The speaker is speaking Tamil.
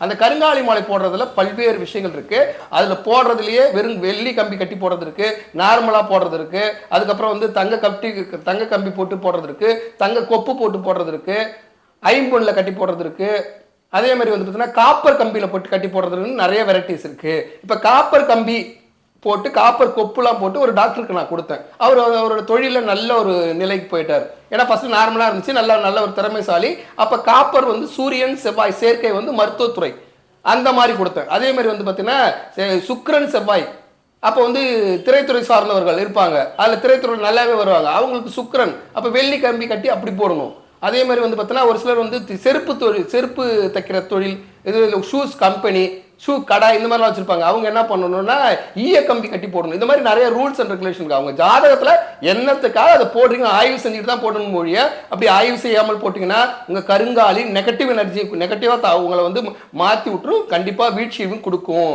அந்த கருங்காலி மாலை போடுறதுல பல்வேறு விஷயங்கள் இருக்கு. அதுல போடுறதுலயே வெறும் வெள்ளி கம்பி கட்டி போடுறது இருக்கு, நார்மலா போடுறது இருக்கு, அதுக்கப்புறம் வந்து தங்க கம்பி போட்டு போடுறது இருக்கு, தங்க கொப்பு போட்டு போடுறது இருக்கு, ஐம்பொன்ல கட்டி போடுறது இருக்கு. அதே மாதிரி வந்து பார்த்தீங்கன்னா காப்பர் கம்பியில போட்டு கட்டி போடுறதுன்னு நிறைய வெரைட்டிஸ் இருக்கு. இப்ப காப்பர் கம்பி போட்டு காப்பர் கொப்புலாம் போட்டு ஒரு டாக்டருக்கு நான் கொடுத்தேன். அவரோட தொழில நல்ல ஒரு நிலைக்கு போயிட்டார். ஏன்னா ஃபர்ஸ்ட் நார்மலா இருந்துச்சு, நல்ல ஒரு திறமைசாலி. அப்ப காப்பர் வந்து சூரியன் செவ்வாய் சேர்க்கை வந்து மருத்துவத்துறை அந்த மாதிரி கொடுத்தேன். அதே மாதிரி வந்து பார்த்தீங்கன்னா சுக்கிரன் செவ்வாய் அப்போ வந்து திரைத்துறை சார்ந்தவர்கள் இருப்பாங்க, அதுல திரைத்துறை நல்லாவே வருவாங்க, அவங்களுக்கு சுக்கிரன் அப்ப வெள்ளி கம்பி கட்டி அப்படி போடணும். அதே மாதிரி வந்து பார்த்தீங்கன்னா ஒரு சிலர் வந்து செருப்பு தொழில், செருப்பு தைக்கிற தொழில், இது ஷூஸ் கம்பெனி, ஷூ கடை இந்த மாதிரிலாம் வச்சிருப்பாங்க. அவங்க என்ன பண்ணணும்னா ஈய கம்பி கட்டி போடணும். இந்த மாதிரி நிறைய ரூல்ஸ் அண்ட் ரெகுலேஷன். அவங்க ஜாதகத்துல என்னத்துக்காக அதை போடுறீங்க ஆய்வு செஞ்சுட்டு தான் போடணும் மொழிய. அப்படி ஆய்வு செய்யாமல் போட்டீங்கன்னா உங்க கருங்காலி நெகட்டிவ் எனர்ஜி நெகட்டிவா உங்களை வந்து மாத்தி விட்டுரும், கண்டிப்பா வீழ்ச்சியும் கொடுக்கும்.